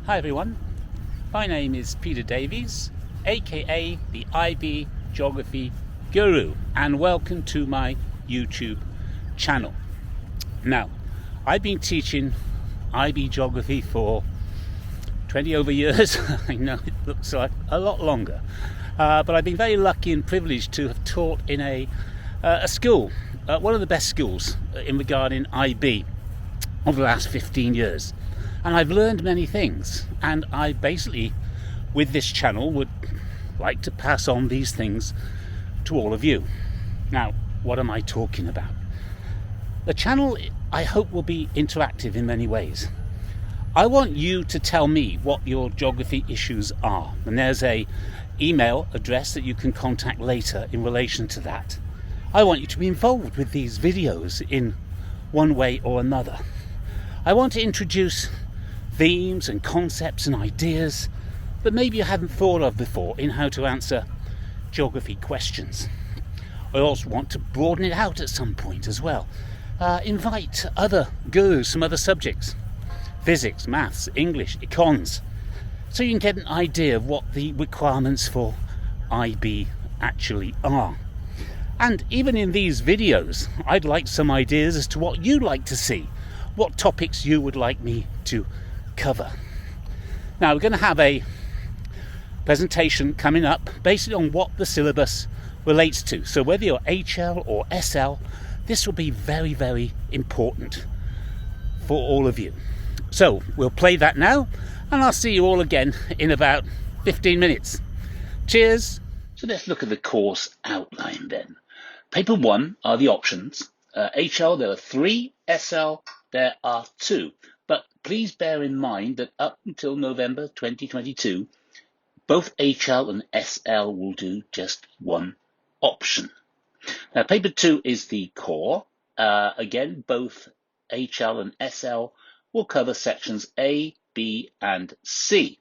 Hi everyone, my name is Peter Davies, aka the IB Geography Guru, and welcome to my YouTube channel. Now, I've been teaching IB Geography for 20 over years. I know it looks like a lot longer, but I've been very lucky and privileged to have taught in a school, one of the best schools in regarding IB over the last 15 years. And I've learned many things, and I basically, with this channel, would like to pass on these things to all of you. Now, what am I talking about? The channel, I hope, will be interactive in many ways. I want you to tell me what your geography issues are, and there's a email address that you can contact later in relation to that. I want you to be involved with these videos in one way or another. I want to introduce themes and concepts and ideas that maybe you haven't thought of before in how to answer geography questions. I also want to broaden it out at some point as well. Invite other gurus from other subjects, physics, maths, English, econs, so you can get an idea of what the requirements for IB actually are. And even in these videos, I'd like some ideas as to what you'd like to see, what topics you would like me to cover. Now, we're going to have a presentation coming up based on what the syllabus relates to. So whether you're HL or SL, this will be very, very important for all of you. So we'll play that now, and I'll see you all again in about 15 minutes. Cheers. So let's look at the course outline then. Paper 1 are the options. HL, there are 3. SL, there are 2. But please bear in mind that up until November 2022, both HL and SL will do just one option. Now, paper 2 is the core. Again, both HL and SL will cover sections A, B, and C.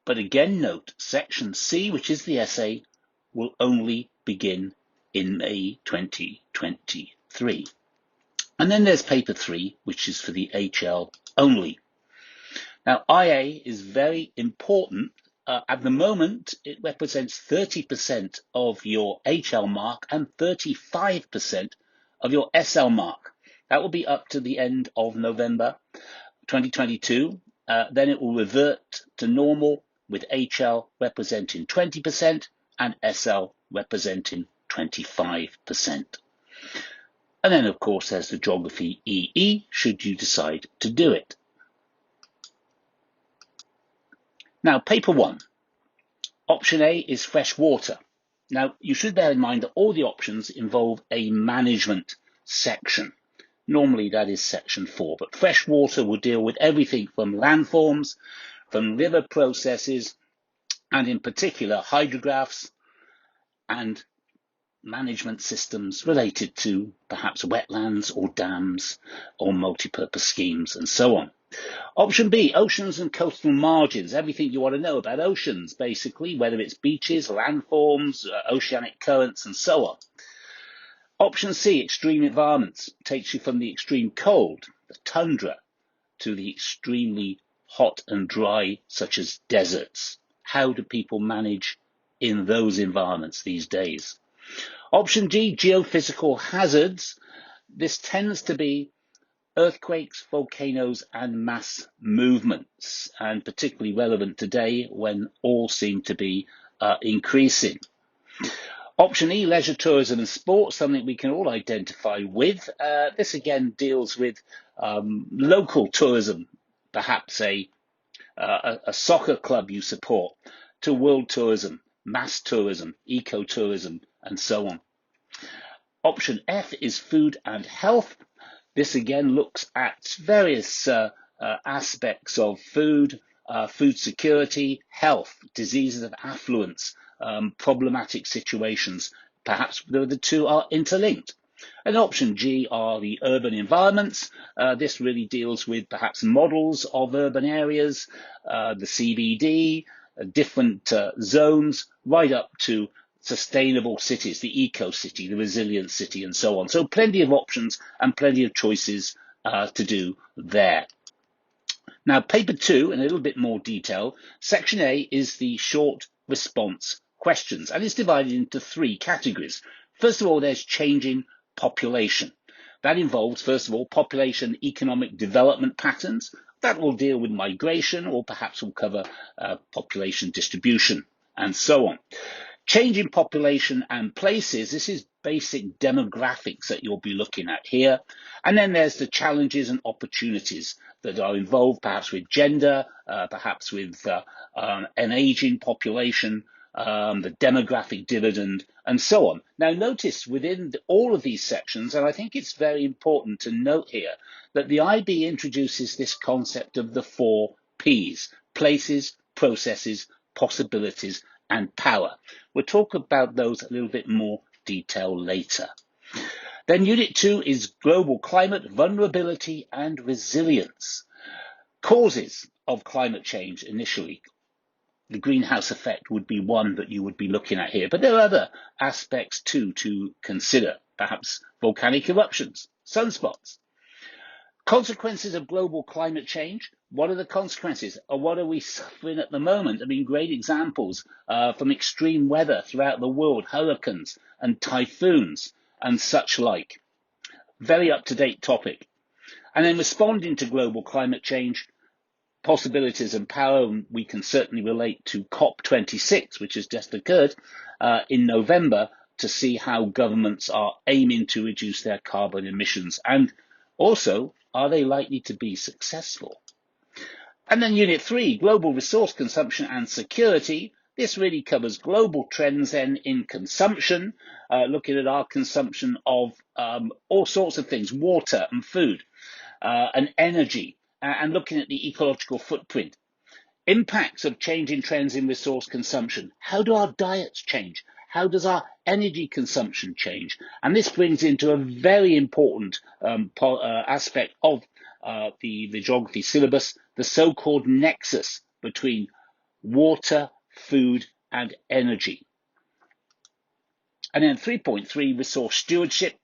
But again, note, section C, which is the essay, will only begin in May 2023. And then there's paper 3, which is for the HL only. Now, IA is very important. At the moment, it represents 30% of your HL mark and 35% of your SL mark. That will be up to the end of November 2022. Then it will revert to normal, with HL representing 20% and SL representing 25%. And then, of course, there's the Geography EE, should you decide to do it. Now, paper 1. Option A is fresh water. Now, you should bear in mind that all the options involve a management section. Normally, that is section 4, but fresh water will deal with everything from landforms, from river processes, and in particular, hydrographs and management systems related to perhaps wetlands or dams or multi-purpose schemes and so on. Option B, oceans and coastal margins, everything you want to know about oceans, basically, whether it's beaches, landforms, oceanic currents, and so on. Option C, extreme environments, takes you from the extreme cold, the tundra, to the extremely hot and dry, such as deserts. How do people manage in those environments these days? Option D, geophysical hazards. This tends to be earthquakes, volcanoes, and mass movements, and particularly relevant today when all seem to be increasing. Option E, leisure tourism and sports, something we can all identify with. This again deals with local tourism, perhaps a soccer club you support, to world tourism, mass tourism, ecotourism, and so on. Option F is food and health. This again looks at various aspects of food, food security, health, diseases of affluence, problematic situations. Perhaps the two are interlinked. And option G are the urban environments. This really deals with perhaps models of urban areas, the CBD, different zones, right up to sustainable cities, the eco-city, the resilient city, and so on. So plenty of options and plenty of choices to do there. Now, paper 2, in a little bit more detail, section A is the short response questions, and it's divided into 3 categories. First of all, there's changing population. That involves, first of all, population economic development patterns. That will deal with migration, or perhaps will cover population distribution, and so on. Change in population and places, this is basic demographics that you'll be looking at here. And then there's the challenges and opportunities that are involved, perhaps with gender, perhaps with an aging population, the demographic dividend, and so on. Now notice within all of these sections, and I think it's very important to note here, that the IB introduces this concept of the 4 Ps: places, processes, possibilities, and power. We'll talk about those a little bit more detail later. Then Unit 2 is global climate, vulnerability, and resilience. Causes of climate change initially. The greenhouse effect would be one that you would be looking at here, but there are other aspects too to consider, perhaps volcanic eruptions, sunspots. Consequences of global climate change. What are the consequences? Or what are we suffering at the moment? I mean, great examples from extreme weather throughout the world, hurricanes and typhoons and such like. Very up-to-date topic. And then responding to global climate change, possibilities and power, we can certainly relate to COP26, which has just occurred in November, to see how governments are aiming to reduce their carbon emissions, and also, are they likely to be successful? And then Unit 3, global resource consumption and security. This really covers global trends then in consumption, looking at our consumption of all sorts of things, water and food and energy, and looking at the ecological footprint. Impacts of changing trends in resource consumption. How do our diets change? How does our energy consumption change? And this brings into a very important aspect of the geography syllabus, the so-called nexus between water, food, and energy. And then 3.3, resource stewardship.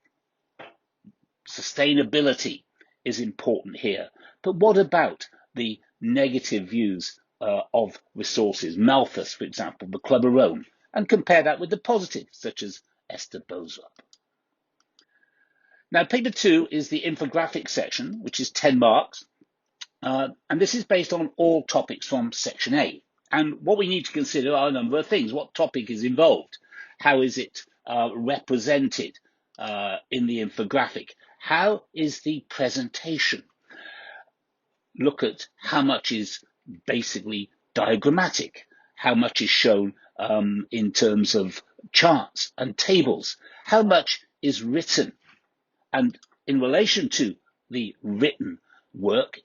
Sustainability is important here. But what about the negative views of resources? Malthus, for example, the Club of Rome, and compare that with the positives, such as Esther Boserup. Now, paper 2 is the infographic section, which is 10 marks, and this is based on all topics from section A. And what we need to consider are a number of things. What topic is involved? How is it represented in the infographic? How is the presentation? Look at how much is basically diagrammatic, how much is shown in terms of charts and tables, how much is written, and in relation to the written work,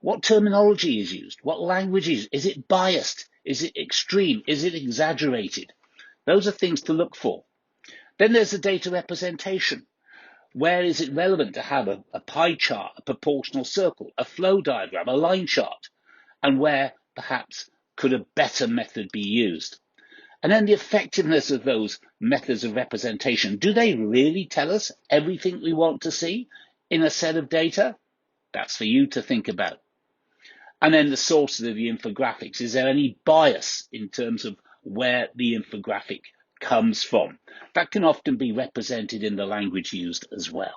what terminology is used, what language is it biased, is it extreme, is it exaggerated? Those are things to look for. Then there's the data representation. Where is it relevant to have a pie chart, a proportional circle, a flow diagram, a line chart, and where perhaps could a better method be used? And then the effectiveness of those methods of representation. Do they really tell us everything we want to see in a set of data? That's for you to think about. And then the sources of the infographics. Is there any bias in terms of where the infographic comes from? That can often be represented in the language used as well.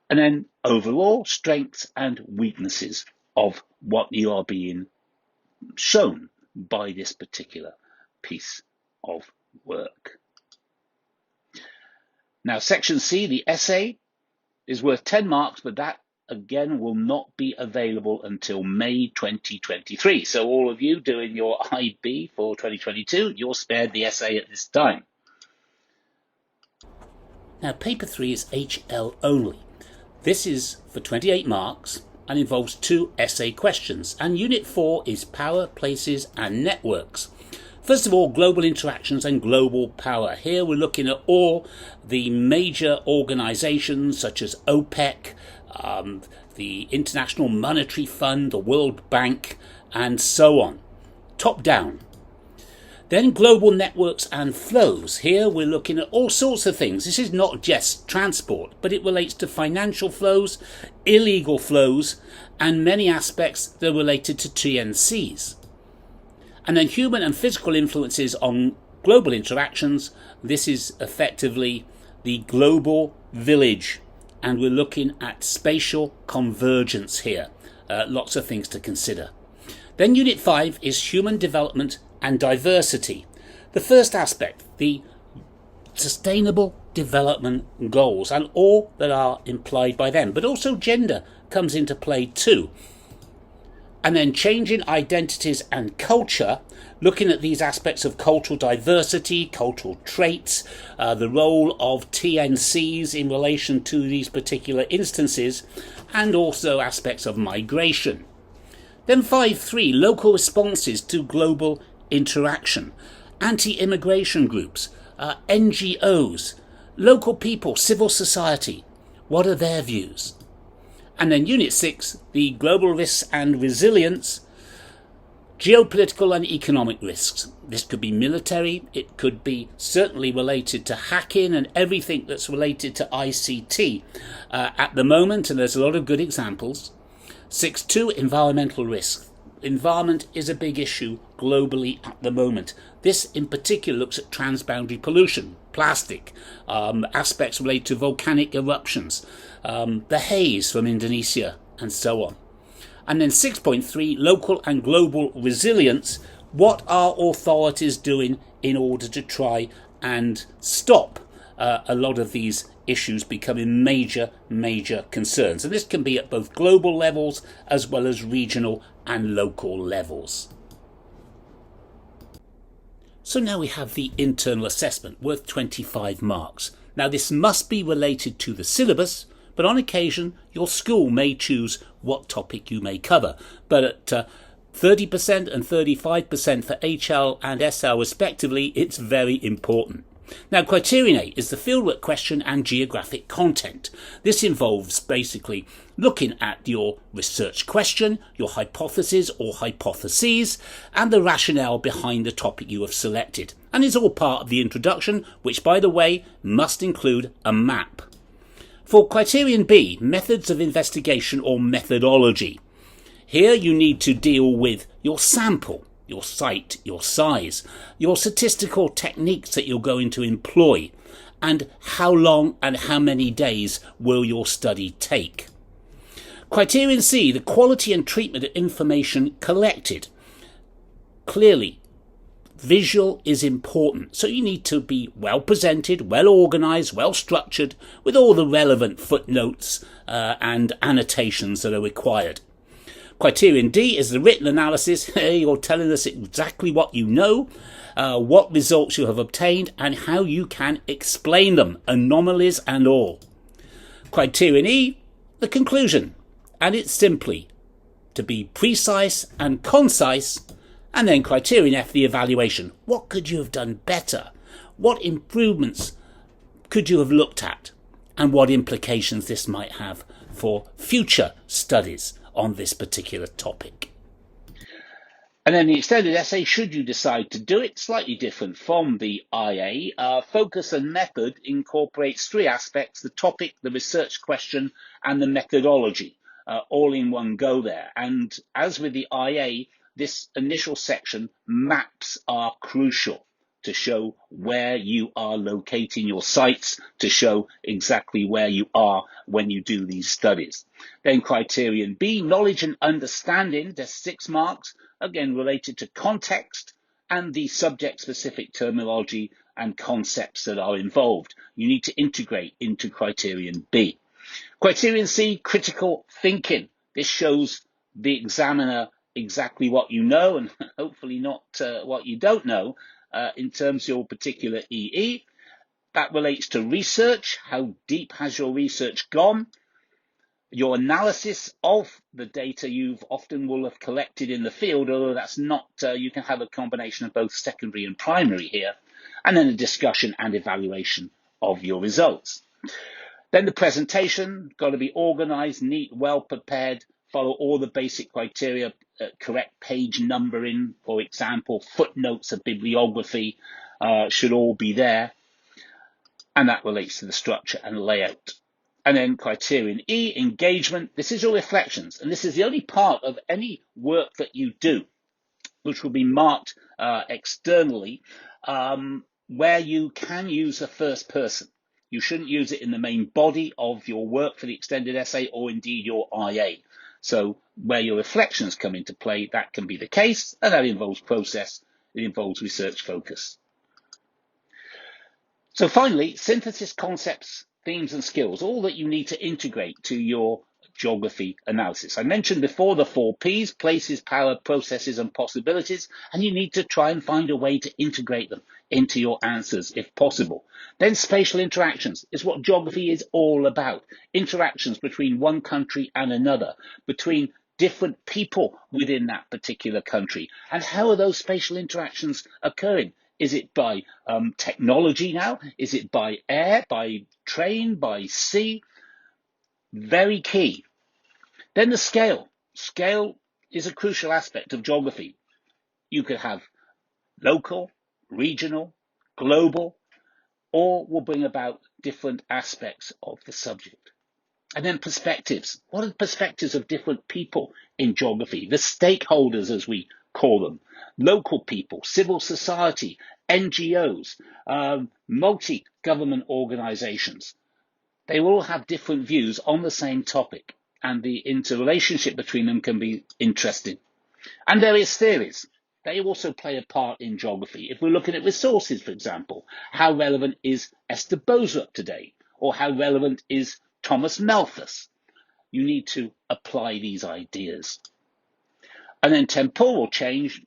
And then overall strengths and weaknesses of what you are being shown by this particular piece of work. Now, section C, the essay, is worth 10 marks, but that again will not be available until May 2023. So all of you doing your IB for 2022, you're spared the essay at this time. Now, paper 3 is HL only. This is for 28 marks and involves 2 essay questions. And Unit 4 is power, places, and networks. First of all, global interactions and global power. Here we're looking at all the major organizations such as OPEC, the International Monetary Fund, the World Bank, and so on. Top down. Then global networks and flows. Here we're looking at all sorts of things. This is not just transport, but it relates to financial flows, illegal flows, and many aspects that are related to TNCs. And then human and physical influences on global interactions. This is effectively the global village, and we're looking at spatial convergence here. Lots of things to consider. Then Unit 5 is human development and diversity. The first aspect, the sustainable development goals and all that are implied by them, but also gender comes into play too. And then changing identities and culture, looking at these aspects of cultural diversity, cultural traits, the role of TNCs in relation to these particular instances, and also aspects of migration. Then 5.3, local responses to global interaction, anti-immigration groups, NGOs, local people, civil society, what are their views? And then Unit 6, the global risks and resilience, geopolitical and economic risks. This could be military, it could be certainly related to hacking and everything that's related to ICT at the moment, and there's a lot of good examples. 6.2, environmental risks. Environment is a big issue globally at the moment. This in particular looks at transboundary pollution, plastic, aspects related to volcanic eruptions, the haze from Indonesia, and so on. And then 6.3, local and global resilience. What are authorities doing in order to try and stop a lot of these issues becoming major concerns? And this can be at both global levels as well as regional and local levels. So now we have the internal assessment worth 25 marks. Now this must be related to the syllabus, but on occasion your school may choose what topic you may cover. But at 30% and 35% for HL and SL respectively, it's very important. Now, Criterion A is the fieldwork question and geographic content. This involves basically looking at your research question, your hypothesis or hypotheses, and the rationale behind the topic you have selected, and is all part of the introduction, which, by the way, must include a map. For Criterion B, methods of investigation or methodology. Here you need to deal with your sample, your site, your size, your statistical techniques that you're going to employ, and how long and how many days will your study take. Criterion C, the quality and treatment of information collected. Clearly, visual is important, so you need to be well presented, well organised, well structured, with all the relevant footnotes and annotations that are required. Criterion D is the written analysis. You're telling us exactly what you know, what results you have obtained, and how you can explain them, anomalies and all. Criterion E, the conclusion, and it's simply to be precise and concise. And then Criterion F, the evaluation. What could you have done better? What improvements could you have looked at? And what implications this might have for future studies on this particular topic. And then the extended essay, should you decide to do it, slightly different from the IA. Focus and method incorporates three aspects: the topic, the research question, and the methodology, all in one go there. And as with the IA, this initial section, maps are crucial to show where you are locating your sites, to show exactly where you are when you do these studies. Then Criterion B, knowledge and understanding, there's 6 marks, again related to context and the subject-specific terminology and concepts that are involved. You need to integrate into Criterion B. Criterion C, critical thinking. This shows the examiner exactly what you know and hopefully not what you don't know in terms of your particular EE. That relates to research. How deep has your research gone? Your analysis of the data you've often will have collected in the field, although that's not, you can have a combination of both secondary and primary here. And then a discussion and evaluation of your results. Then the presentation, got to be organized, neat, well prepared follow all the basic criteria, correct page numbering, for example, footnotes of bibliography should all be there, and that relates to the structure and layout. And then criterion E, engagement. This is your reflections, and this is the only part of any work that you do which will be marked externally, where you can use the first person. You shouldn't use it in the main body of your work for the extended essay, or indeed your IA. So where your reflections come into play, that can be the case, and that involves process, it involves research focus. So finally, synthesis, concepts, themes and skills, all that you need to integrate to your geography analysis. I mentioned before the 4 Ps, places, power, processes and possibilities, and you need to try and find a way to integrate them into your answers if possible. Then spatial interactions is what geography is all about. Interactions between one country and another, between different people within that particular country. And how are those spatial interactions occurring? Is it by technology now? Is it by air, by train, by sea? Very key. Then the scale. Scale is a crucial aspect of geography. You could have local, regional, global, or will bring about different aspects of the subject. And then perspectives. What are the perspectives of different people in geography? The stakeholders, as we call them. Local people, civil society, NGOs, multi-government organizations. They all have different views on the same topic, and the interrelationship between them can be interesting. And various theories. They also play a part in geography. If we're looking at resources, for example, how relevant is Esther Boserup today? Or how relevant is Thomas Malthus? You need to apply these ideas. And then temporal change.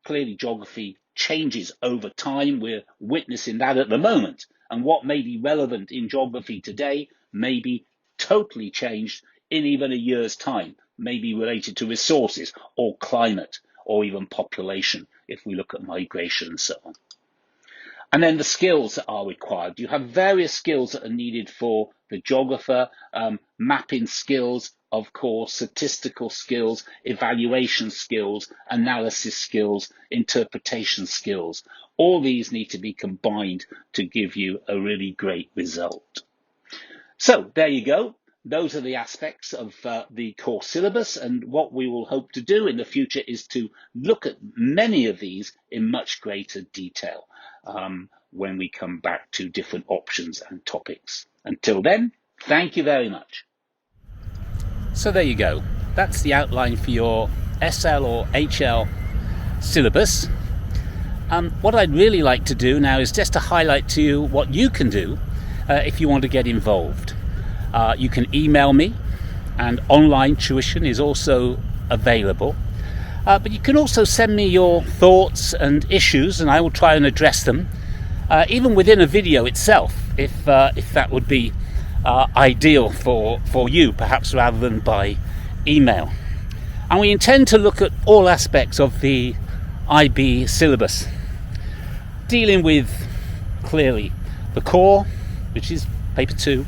Clearly, geography changes over time. We're witnessing that at the moment. And what may be relevant in geography today may be totally changed in even a year's time, may be related to resources or climate or even population, if we look at migration and so on. And then the skills that are required. You have various skills that are needed for the geographer, mapping skills, of course, statistical skills, evaluation skills, analysis skills, interpretation skills. All these need to be combined to give you a really great result. So there you go. Those are the aspects of the core syllabus, and what we will hope to do in the future is to look at many of these in much greater detail when we come back to different options and topics. Until then, thank you very much. So there you go. That's the outline for your SL or HL syllabus. What I'd really like to do now is just to highlight to you what you can do if you want to get involved. You can email me, and online tuition is also available. But you can also send me your thoughts and issues, and I will try and address them, even within a video itself, if that would be ideal for you, perhaps rather than by email. And we intend to look at all aspects of the IB syllabus, dealing with clearly the core, which is paper 2,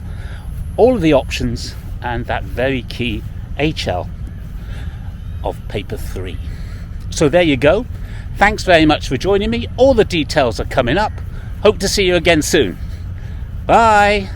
all of the options, and that very key HL of paper 3. So there you go. Thanks very much for joining me. All the details are coming up. Hope to see you again soon. Bye.